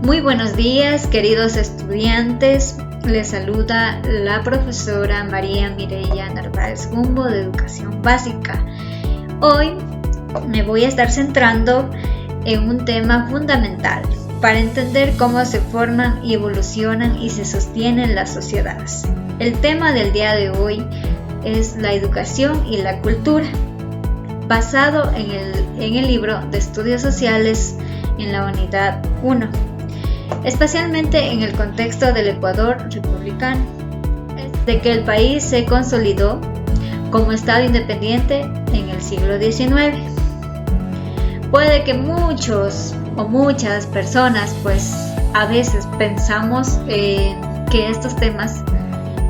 Muy buenos días, queridos estudiantes. Les saluda la profesora María Mireya Narváez Gumbo de Educación Básica. Hoy me voy a estar centrando en un tema fundamental para entender cómo se forman y evolucionan y se sostienen las sociedades. El tema del día de hoy es la educación y la cultura, basado en el libro de Estudios Sociales en la unidad 1. Especialmente en el contexto del Ecuador republicano, de que el país se consolidó como Estado independiente en el siglo XIX. Puede que muchos o muchas personas a veces pensamos que estos temas,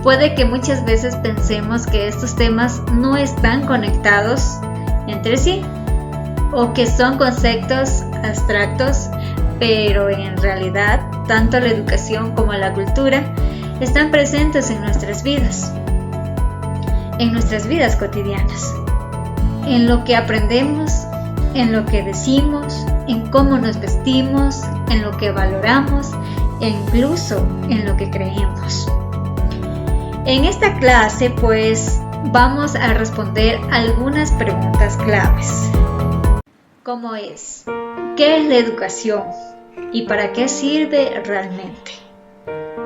puede que muchas veces pensemos que estos temas no están conectados entre sí o que son conceptos abstractos, pero en realidad tanto la educación como la cultura están presentes en nuestras vidas cotidianas, en lo que aprendemos, en lo que decimos, en cómo nos vestimos, en lo que valoramos e incluso en lo que creemos. En esta clase vamos a responder algunas preguntas claves, como es: ¿qué es la educación y para qué sirve realmente?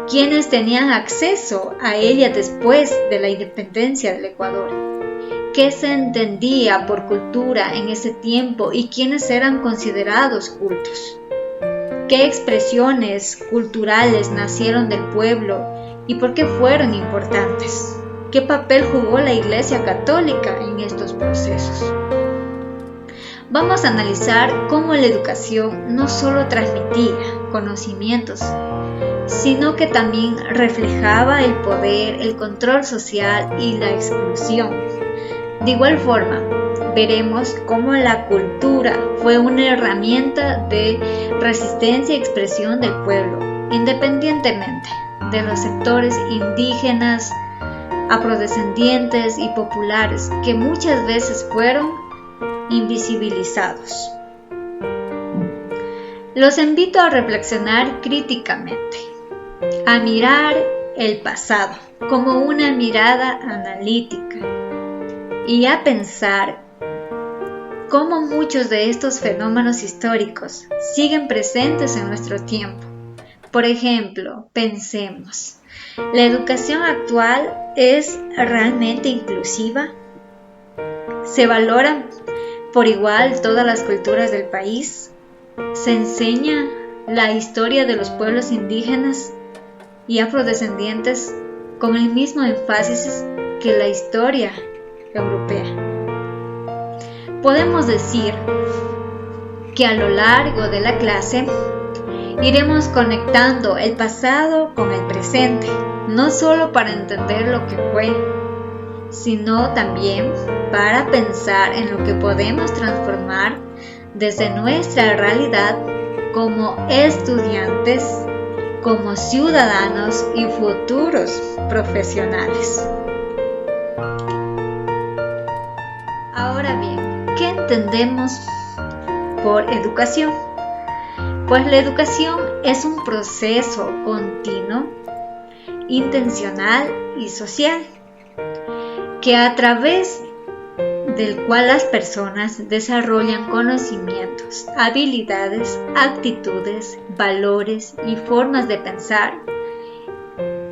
¿Quiénes tenían acceso a ella después de la independencia del Ecuador? ¿Qué se entendía por cultura en ese tiempo y quiénes eran considerados cultos? ¿Qué expresiones culturales nacieron del pueblo y por qué fueron importantes? ¿Qué papel jugó la Iglesia Católica en estos procesos? Vamos a analizar cómo la educación no solo transmitía conocimientos, sino que también reflejaba el poder, el control social y la exclusión. De igual forma, veremos cómo la cultura fue una herramienta de resistencia y expresión del pueblo, independientemente de los sectores indígenas, afrodescendientes y populares, que muchas veces fueron invisibilizados. Los invito a reflexionar críticamente, a mirar el pasado como una mirada analítica y a pensar cómo muchos de estos fenómenos históricos siguen presentes en nuestro tiempo. Por ejemplo, pensemos, ¿la educación actual es realmente inclusiva? ¿Se valoran por igual todas las culturas del país? ¿Se enseña la historia de los pueblos indígenas y afrodescendientes con el mismo énfasis que la historia europea? Podemos decir que a lo largo de la clase iremos conectando el pasado con el presente, no solo para entender lo que fue, sino también para pensar en lo que podemos transformar desde nuestra realidad como estudiantes, como ciudadanos y futuros profesionales. Ahora bien, ¿qué entendemos por educación? Pues la educación es un proceso continuo, intencional y social, que a través del cual las personas desarrollan conocimientos, habilidades, actitudes, valores y formas de pensar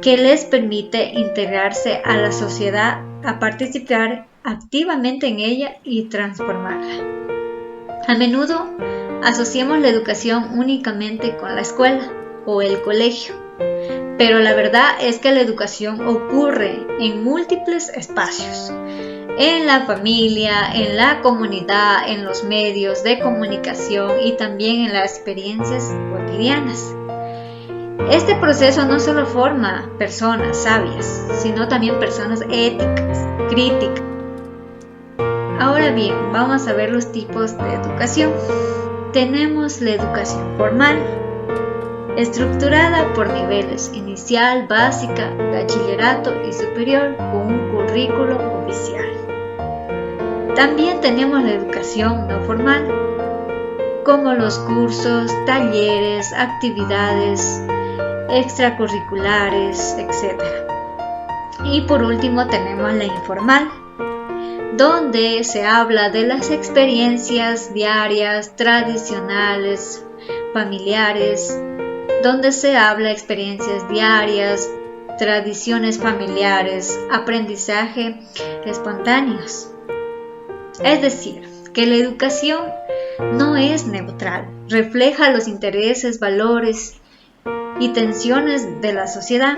que les permite integrarse a la sociedad, a participar activamente en ella y transformarla. A menudo asociamos la educación únicamente con la escuela o el colegio, pero la verdad es que la educación ocurre en múltiples espacios: en la familia, en la comunidad, en los medios de comunicación y también en las experiencias cotidianas. Este proceso no solo forma personas sabias, sino también personas éticas, críticas. Ahora bien, vamos a ver los tipos de educación. Tenemos la educación formal, estructurada por niveles inicial, básica, bachillerato y superior, con un currículo oficial. También tenemos la educación no formal, como los cursos, talleres, actividades extracurriculares, etc. Y por último tenemos la informal, donde se habla de las experiencias diarias, tradicionales, familiares, donde se habla de experiencias diarias, tradiciones familiares, aprendizaje espontáneos. Es decir, que la educación no es neutral, refleja los intereses, valores y tensiones de la sociedad.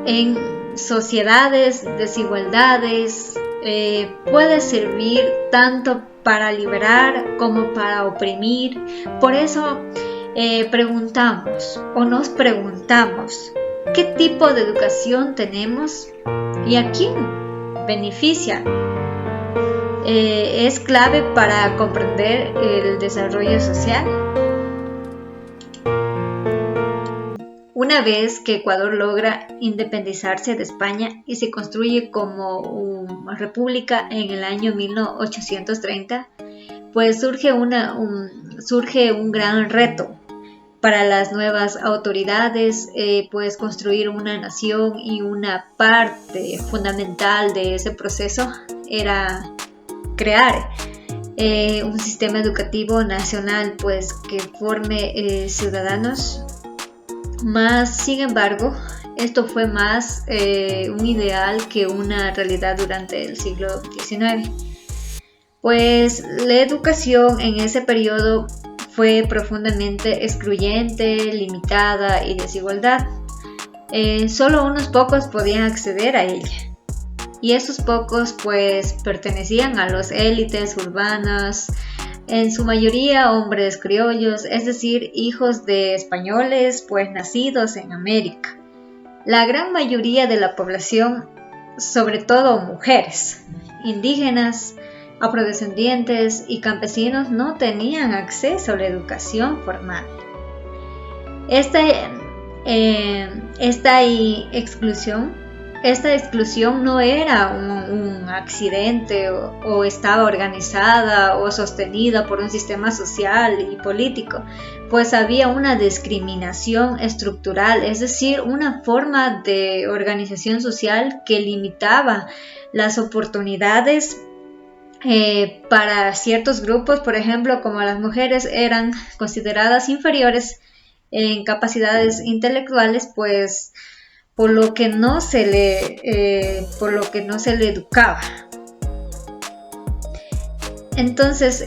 En sociedades, desigualdades, puede servir tanto para liberar como para oprimir. Por eso nos preguntamos, ¿qué tipo de educación tenemos y a quién beneficia? ¿Es clave para comprender el desarrollo social? Una vez que Ecuador logra independizarse de España y se construye como una república en el año 1830, pues surge un gran reto para las nuevas autoridades, pues construir una nación, y una parte fundamental de ese proceso era crear un sistema educativo nacional, pues que forme ciudadanos. Sin embargo, esto fue más un ideal que una realidad durante el siglo XIX. Pues la educación en ese periodo fue profundamente excluyente, limitada y desigualdad. Solo unos pocos podían acceder a ella. Y esos pocos pues pertenecían a las élites urbanas, en su mayoría hombres criollos, es decir, hijos de españoles pues nacidos en América. La gran mayoría de la población, sobre todo mujeres, indígenas, afrodescendientes y campesinos, no tenían acceso a la educación formal. Esta exclusión no era un accidente o estaba organizada o sostenida por un sistema social y político, pues había una discriminación estructural, es decir, una forma de organización social que limitaba las oportunidades para ciertos grupos. Por ejemplo, como las mujeres eran consideradas inferiores en capacidades intelectuales, pues por lo que no se le educaba. Entonces,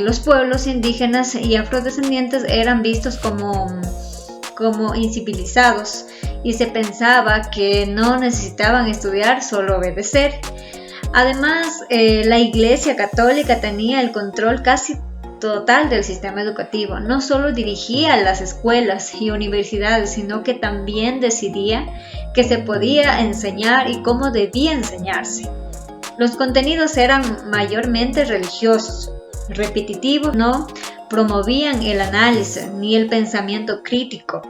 los pueblos indígenas y afrodescendientes eran vistos como incivilizados, y se pensaba que no necesitaban estudiar, solo obedecer. Además, la Iglesia Católica tenía el control casi total del sistema educativo. No solo dirigía las escuelas y universidades, sino que también decidía qué se podía enseñar y cómo debía enseñarse. Los contenidos eran mayormente religiosos, repetitivos, no promovían el análisis ni el pensamiento crítico.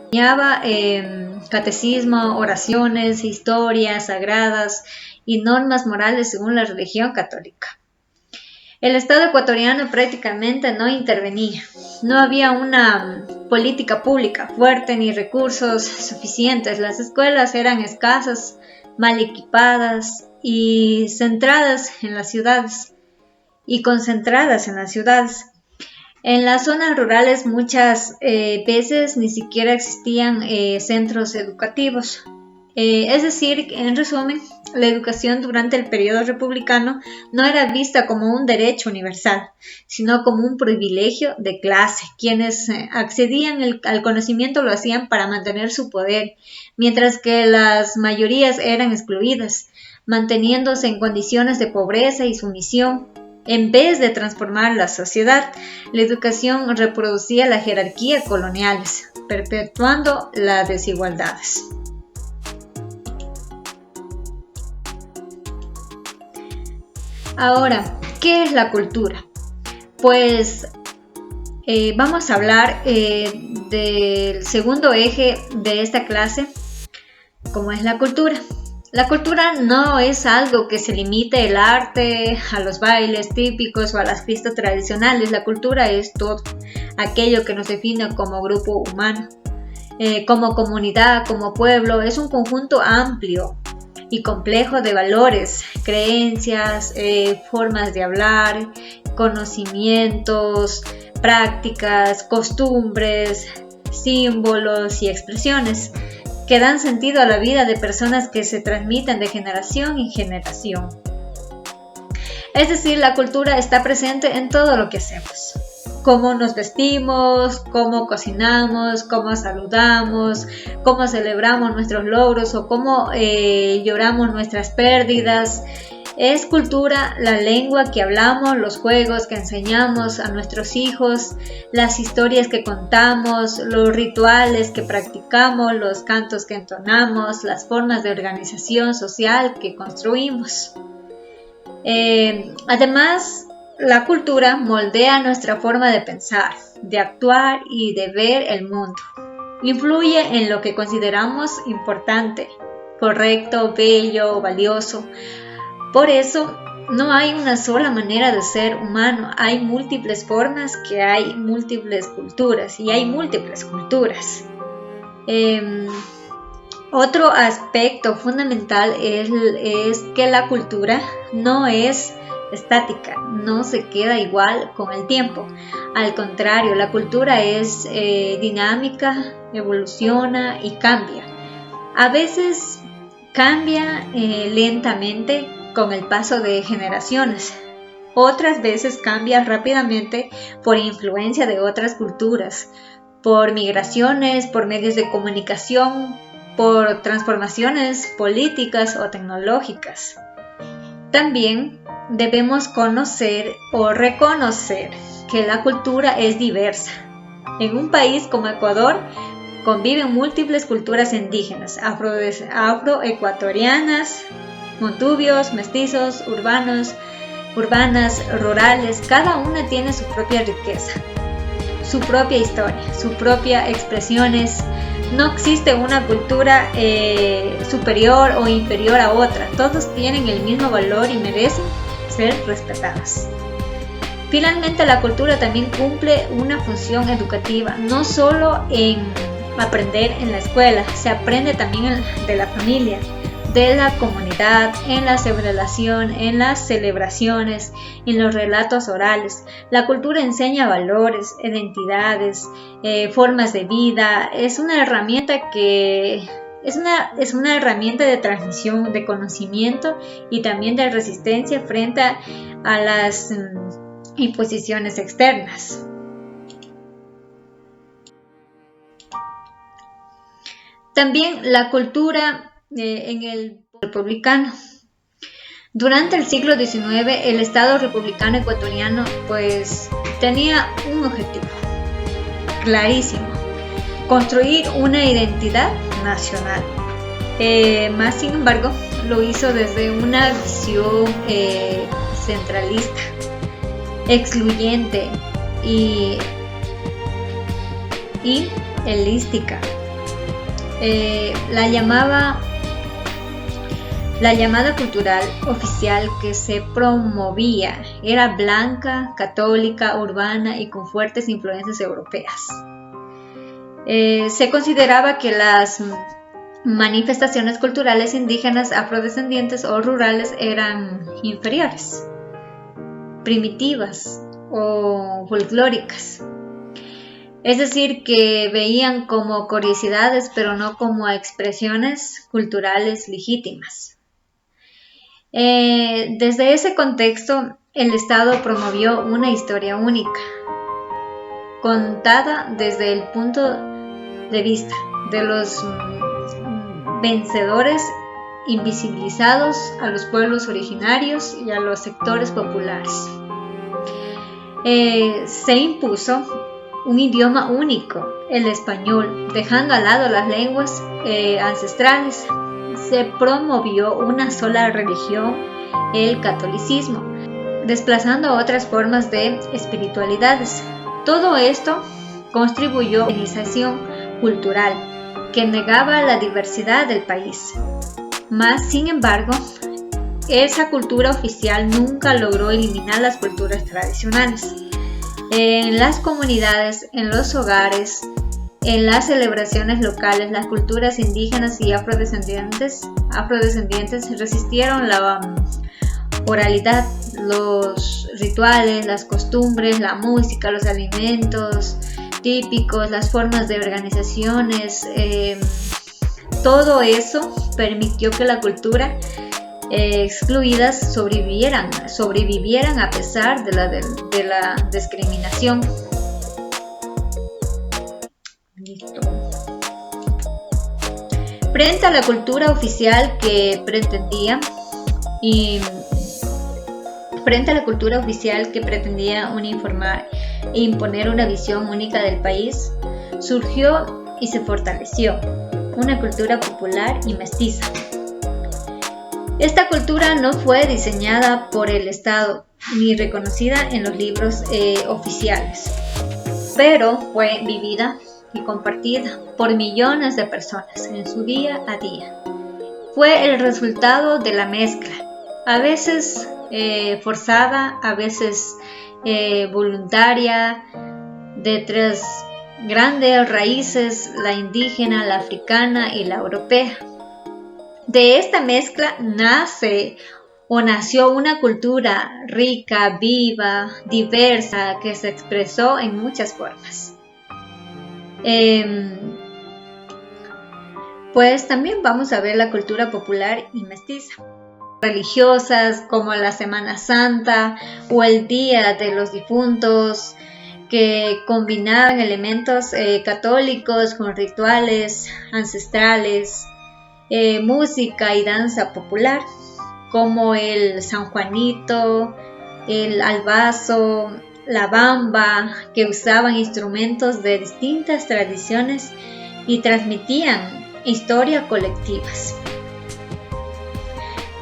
Enseñaba catecismo, oraciones, historias sagradas y normas morales según la religión católica. El Estado ecuatoriano prácticamente no intervenía. No había una política pública fuerte ni recursos suficientes. Las escuelas eran escasas, mal equipadas y concentradas en las ciudades. En las zonas rurales muchas veces ni siquiera existían centros educativos. Es decir, en resumen, la educación durante el periodo republicano no era vista como un derecho universal, sino como un privilegio de clase. Quienes accedían al conocimiento lo hacían para mantener su poder, mientras que las mayorías eran excluidas, manteniéndose en condiciones de pobreza y sumisión. En vez de transformar la sociedad, la educación reproducía la jerarquía coloniales, perpetuando las desigualdades. Ahora, ¿qué es la cultura? Pues vamos a hablar del segundo eje de esta clase, como es la cultura. La cultura no es algo que se limite al arte, a los bailes típicos o a las fiestas tradicionales. La cultura es todo aquello que nos define como grupo humano, como comunidad, como pueblo. Es un conjunto amplio y complejo de valores, creencias, formas de hablar, conocimientos, prácticas, costumbres, símbolos y expresiones que dan sentido a la vida de personas que se transmiten de generación en generación. Es decir, la cultura está presente en todo lo que hacemos. Cómo nos vestimos, cómo cocinamos, cómo saludamos, cómo celebramos nuestros logros o cómo lloramos nuestras pérdidas. Es cultura la lengua que hablamos, los juegos que enseñamos a nuestros hijos, las historias que contamos, los rituales que practicamos, los cantos que entonamos, las formas de organización social que construimos. Además, la cultura moldea nuestra forma de pensar, de actuar y de ver el mundo. Influye en lo que consideramos importante, correcto, bello, valioso. Por eso, no hay una sola manera de ser humano, hay múltiples formas, que hay múltiples culturas y hay múltiples culturas. Otro aspecto fundamental es que la cultura no es estática, no se queda igual con el tiempo. Al contrario, la cultura es dinámica, evoluciona y cambia. A veces cambia lentamente con el paso de generaciones. Otras veces cambia rápidamente por influencia de otras culturas, por migraciones, por medios de comunicación, por transformaciones políticas o tecnológicas. También debemos conocer o reconocer que la cultura es diversa. En un país como Ecuador conviven múltiples culturas indígenas, afroecuatorianas, montubios, mestizos, urbanas, rurales. Cada una tiene su propia riqueza, su propia historia, sus propias expresiones. No existe una cultura superior o inferior a otra. Todos tienen el mismo valor y merecen ser respetadas. Finalmente, la cultura también cumple una función educativa, no solo en aprender en la escuela, se aprende también de la familia, de la comunidad, en la celebración, en las celebraciones, en los relatos orales. La cultura enseña valores, identidades, formas de vida. Es una herramienta es una herramienta de transmisión de conocimiento y también de resistencia frente a las imposiciones externas. También la cultura en el republicano. Durante el siglo XIX, el Estado republicano ecuatoriano tenía un objetivo clarísimo: construir una identidad nacional. Más sin embargo, lo hizo desde una visión centralista, excluyente y elística. La llamada cultural oficial que se promovía era blanca, católica, urbana y con fuertes influencias europeas. Se consideraba que las manifestaciones culturales indígenas, afrodescendientes o rurales eran inferiores, primitivas o folclóricas. Es decir, que veían como curiosidades, pero no como expresiones culturales legítimas. Desde ese contexto, el Estado promovió una historia única, contada desde el punto de vista de los vencedores, invisibilizados a los pueblos originarios y a los sectores populares. Se impuso un idioma único, el español, dejando al lado las lenguas ancestrales. Se promovió una sola religión, el catolicismo, desplazando otras formas de espiritualidades. Todo esto contribuyó a la organización cultural que negaba la diversidad del país. Mas, sin embargo, esa cultura oficial nunca logró eliminar las culturas tradicionales. En las comunidades, en los hogares, en las celebraciones locales, las culturas indígenas y afrodescendientes resistieron la oralidad, los rituales, las costumbres, la música, los alimentos típicos, las formas de organizaciones. Todo eso permitió que la cultura excluidas sobrevivieran a pesar de la discriminación. Listo. Frente a la cultura oficial que pretendía uniformar e imponer una visión única del país, surgió y se fortaleció una cultura popular y mestiza. Esta cultura no fue diseñada por el Estado ni reconocida en los libros oficiales, pero fue vivida y compartida por millones de personas en su día a día. Fue el resultado de la mezcla, a veces forzada, a veces voluntaria, de tres grandes raíces: la indígena, la africana y la europea. De esta mezcla nació una cultura rica, viva, diversa, que se expresó en muchas formas. Pues también vamos a ver la cultura popular y mestiza. Religiosas como la Semana Santa o el Día de los Difuntos, que combinaban elementos católicos con rituales ancestrales, música y danza popular, como el San Juanito, el albazo, la bamba, que usaban instrumentos de distintas tradiciones y transmitían historias colectivas.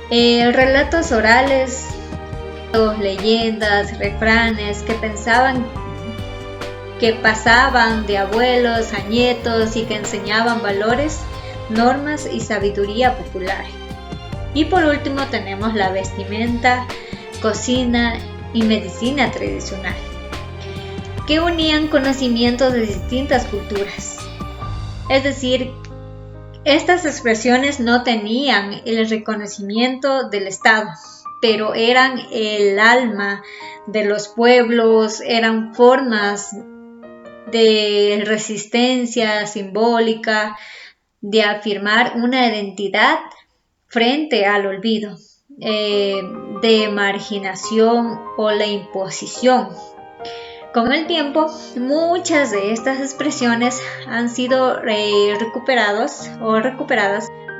Relatos orales, leyendas, refranes que pasaban de abuelos a nietos y que enseñaban valores, normas y sabiduría popular. Y por último tenemos la vestimenta, cocina y medicina tradicional, que unían conocimientos de distintas culturas. Es decir, estas expresiones no tenían el reconocimiento del Estado, pero eran el alma de los pueblos, eran formas de resistencia simbólica, de afirmar una identidad frente al olvido, de marginación o la imposición. Con el tiempo, muchas de estas expresiones han sido recuperadas.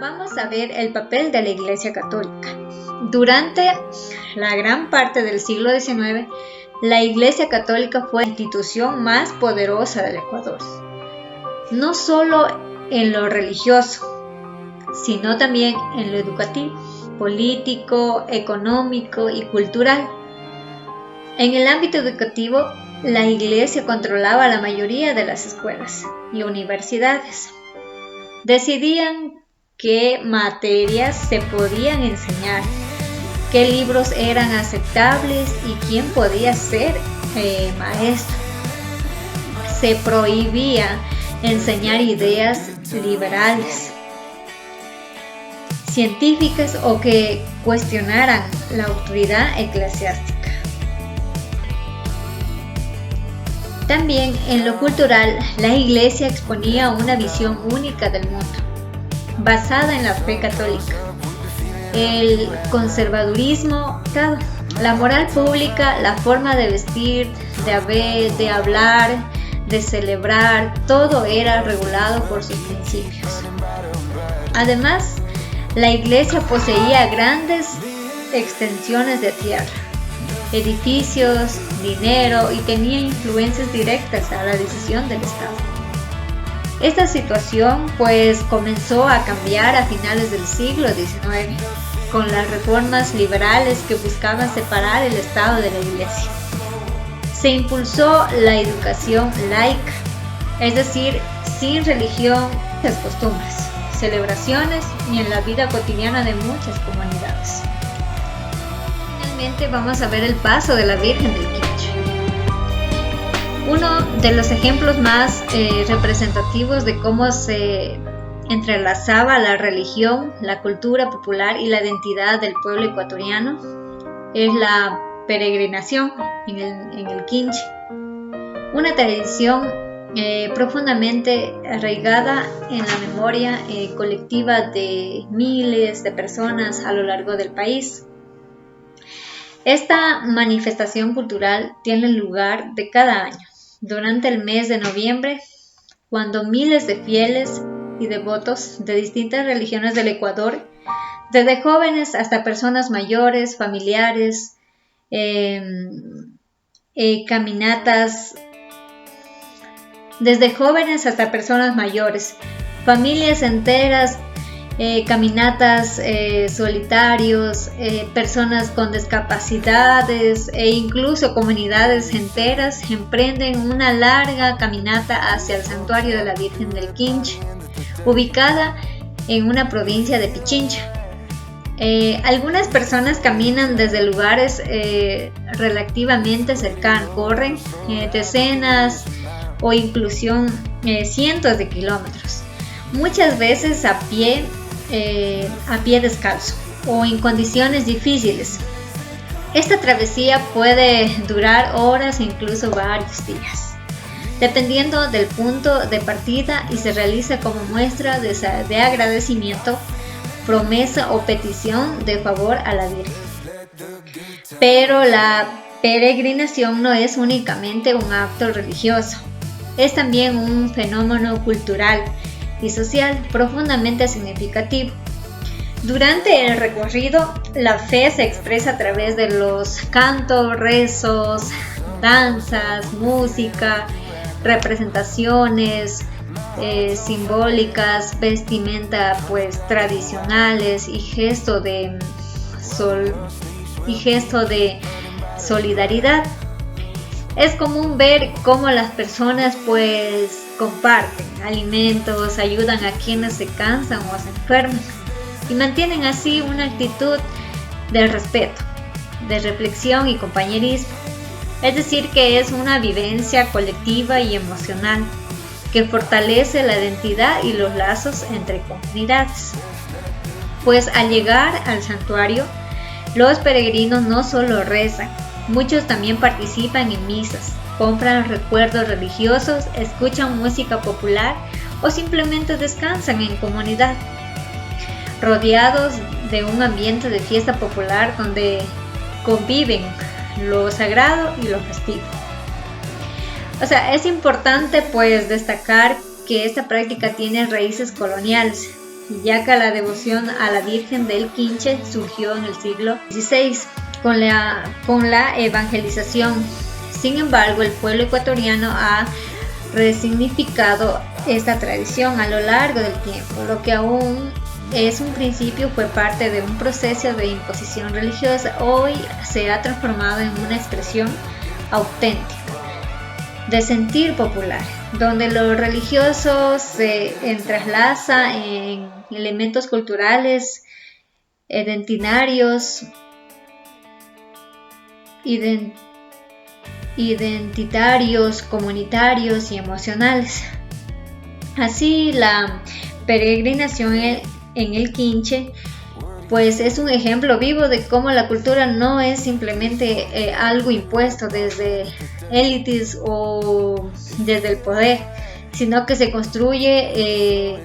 Vamos a ver el papel de la Iglesia Católica. Durante la gran parte del siglo XIX, la Iglesia Católica fue la institución más poderosa del Ecuador, no solo en lo religioso, sino también en lo educativo, político, económico y cultural. En el ámbito educativo, la Iglesia controlaba la mayoría de las escuelas y universidades. Decidían qué materias se podían enseñar, qué libros eran aceptables y quién podía ser maestro. Se prohibía enseñar ideas liberales, científicas o que cuestionaran la autoridad eclesiástica. También en lo cultural, la Iglesia exponía una visión única del mundo, basada en la fe católica, el conservadurismo, la moral pública, la forma de vestir, de hablar, de celebrar, todo era regulado por sus principios. Además, la Iglesia poseía grandes extensiones de tierra, edificios, dinero y tenía influencias directas a la decisión del Estado. Esta situación comenzó a cambiar a finales del siglo XIX con las reformas liberales que buscaban separar el Estado de la Iglesia. Se impulsó la educación laica, es decir, sin religión, las costumbres, celebraciones y en la vida cotidiana de muchas comunidades. Finalmente vamos a ver el paso de la Virgen del Quinche. Uno de los ejemplos más representativos de cómo se entrelazaba la religión, la cultura popular y la identidad del pueblo ecuatoriano es la peregrinación en el Quinche, una tradición profundamente arraigada en la memoria colectiva de miles de personas a lo largo del país. Esta manifestación cultural tiene lugar de cada año, durante el mes de noviembre, cuando miles de fieles y devotos de distintas religiones del Ecuador, desde jóvenes hasta personas mayores, familiares, caminatas, desde jóvenes hasta personas mayores, familias enteras, caminatas solitarios, personas con discapacidades e incluso comunidades enteras emprenden una larga caminata hacia el santuario de la Virgen del Quinche, ubicada en una provincia de Pichincha. Algunas personas caminan desde lugares relativamente cercanos, corren decenas o incluso cientos de kilómetros, muchas veces a pie descalzo o en condiciones difíciles. Esta travesía puede durar horas e incluso varios días, dependiendo del punto de partida, y se realiza como muestra de agradecimiento, promesa o petición de favor a la Virgen. Pero la peregrinación no es únicamente un acto religioso, es también un fenómeno cultural y social profundamente significativo. Durante el recorrido, la fe se expresa a través de los cantos, rezos, danzas, música, representaciones simbólicas, vestimenta tradicionales y gesto de solidaridad. Es común ver cómo las personas comparten alimentos, ayudan a quienes se cansan o se enferman y mantienen así una actitud de respeto, de reflexión y compañerismo. Es decir, que es una vivencia colectiva y emocional que fortalece la identidad y los lazos entre comunidades. Pues al llegar al santuario, los peregrinos no solo rezan, muchos también participan en misas, compran recuerdos religiosos, escuchan música popular o simplemente descansan en comunidad, rodeados de un ambiente de fiesta popular donde conviven lo sagrado y lo festivo. Es importante destacar que esta práctica tiene raíces coloniales, ya que la devoción a la Virgen del Quinche surgió en el siglo XVI con la evangelización. Sin embargo, el pueblo ecuatoriano ha resignificado esta tradición a lo largo del tiempo. Lo que aún es un principio fue parte de un proceso de imposición religiosa, hoy se ha transformado en una expresión auténtica de sentir popular, donde lo religioso se entrelaza en elementos culturales, identitarios, comunitarios y emocionales. Así, la peregrinación en el Quinche es un ejemplo vivo de cómo la cultura no es simplemente algo impuesto desde élites o desde el poder, sino que se construye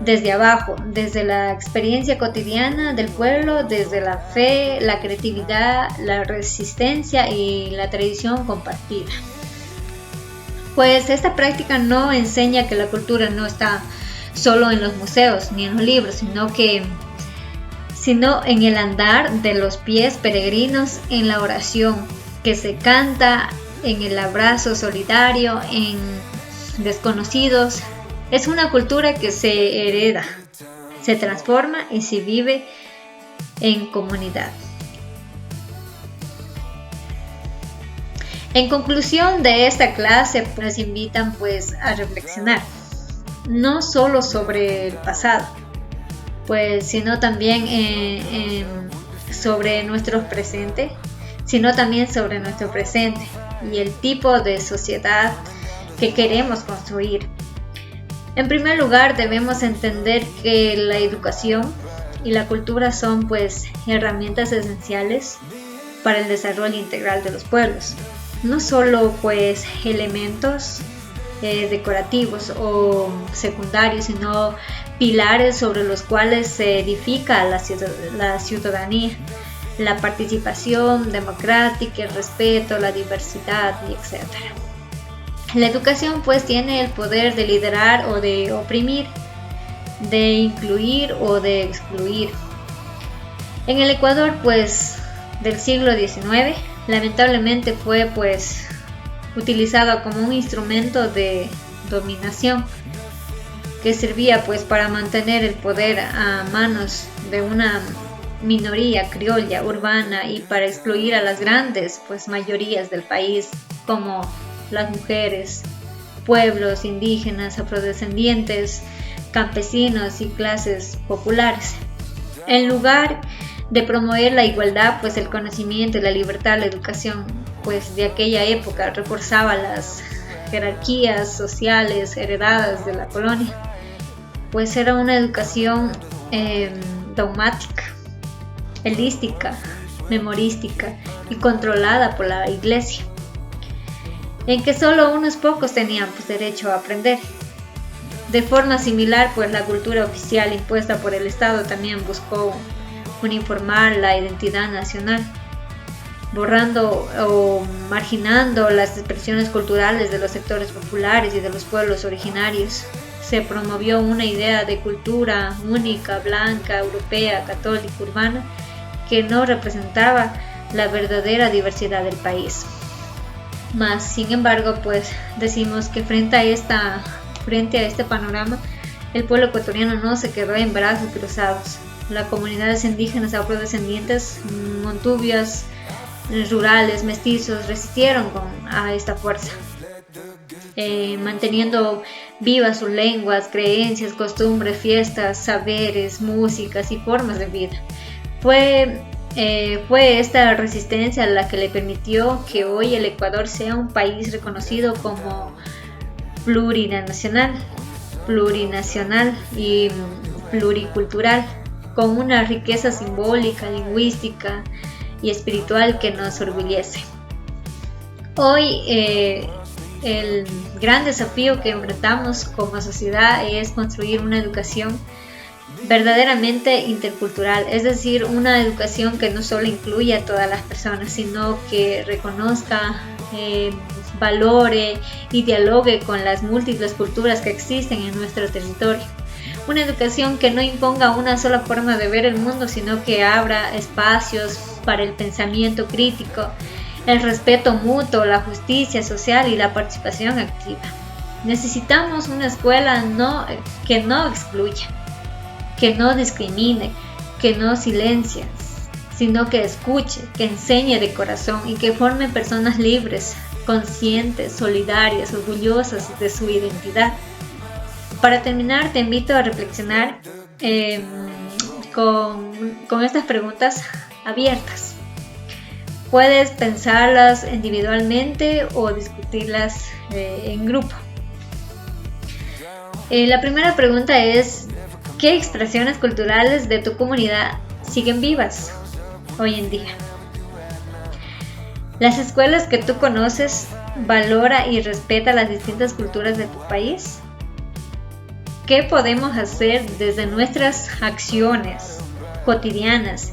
desde abajo, desde la experiencia cotidiana del pueblo, desde la fe, la creatividad, la resistencia y la tradición compartida. Esta práctica no enseña que la cultura no está solo en los museos ni en los libros, sino en el andar de los pies peregrinos, en la oración que se canta, en el abrazo solidario, en desconocidos. Es una cultura que se hereda, se transforma y se vive en comunidad. En conclusión de esta clase, nos invitan a reflexionar, no solo sobre el pasado, pues sino también sobre nuestro presente, sino también sobre nuestro presente y el tipo de sociedad que queremos construir. En primer lugar, debemos entender que la educación y la cultura son pues herramientas esenciales para el desarrollo integral de los pueblos. No solo pues elementos decorativos o secundarios, sino pilares sobre los cuales se edifica la ciudadanía, la participación democrática, el respeto, la diversidad, y etc. La educación pues tiene el poder de liderar o de oprimir, de incluir o de excluir. En el Ecuador pues del siglo XIX lamentablemente fue pues utilizado como un instrumento de dominación que servía pues para mantener el poder a manos de una minoría criolla urbana y para excluir a las grandes pues mayorías del país, como las mujeres, pueblos indígenas, afrodescendientes, campesinos y clases populares. En lugar de promover la igualdad, pues el conocimiento y la libertad, la educación pues de aquella época reforzaba las jerarquías sociales heredadas de la colonia, pues era una educación dogmática, helística, memorística y controlada por la iglesia, en que solo unos pocos tenían pues derecho a aprender. De forma similar, pues la cultura oficial impuesta por el Estado también buscó uniformar la identidad nacional, borrando o marginando las expresiones culturales de los sectores populares y de los pueblos originarios. Se promovió una idea de cultura única, blanca, europea, católica, urbana, que no representaba la verdadera diversidad del país. Mas, sin embargo, pues decimos que frente a este panorama, el pueblo ecuatoriano no se quedó en brazos cruzados. Las comunidades indígenas afrodescendientes, montubias, rurales, mestizos, resistieron a esta fuerza, manteniendo vivas sus lenguas, creencias, costumbres, fiestas, saberes, músicas y formas de vida. Fue esta resistencia la que le permitió que hoy el Ecuador sea un país reconocido como plurinacional y pluricultural, con una riqueza simbólica, lingüística y espiritual que nos orgullece. Hoy el gran desafío que enfrentamos como sociedad es construir una educación verdaderamente intercultural, es decir, una educación que no solo incluya a todas las personas, sino que reconozca, valore y dialogue con las múltiples culturas que existen en nuestro territorio. Una educación que no imponga una sola forma de ver el mundo, sino que abra espacios para el pensamiento crítico, el respeto mutuo, la justicia social y la participación activa. Necesitamos una escuela que no excluya, que no discrimine, que no silencie, sino que escuche, que enseñe de corazón y que forme personas libres, conscientes, solidarias, orgullosas de su identidad. Para terminar, te invito a reflexionar con estas preguntas abiertas. Puedes pensarlas individualmente o discutirlas en grupo. La primera pregunta es: ¿qué expresiones culturales de tu comunidad siguen vivas hoy en día? ¿Las escuelas que tú conoces valora y respeta las distintas culturas de tu país? ¿Qué podemos hacer desde nuestras acciones cotidianas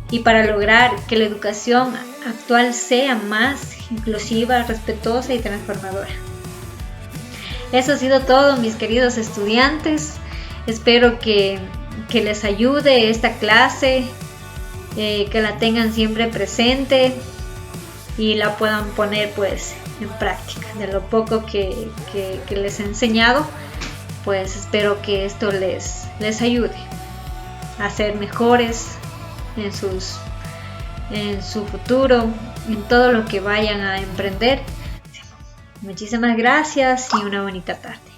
y para lograr que la educación actual sea más inclusiva, respetuosa y transformadora? Eso ha sido todo, mis queridos estudiantes. Espero que les ayude esta clase, que la tengan siempre presente y la puedan poner pues en práctica. De lo poco que les he enseñado, pues espero que esto les ayude a ser mejores en su futuro, en todo lo que vayan a emprender. Muchísimas gracias y una bonita tarde.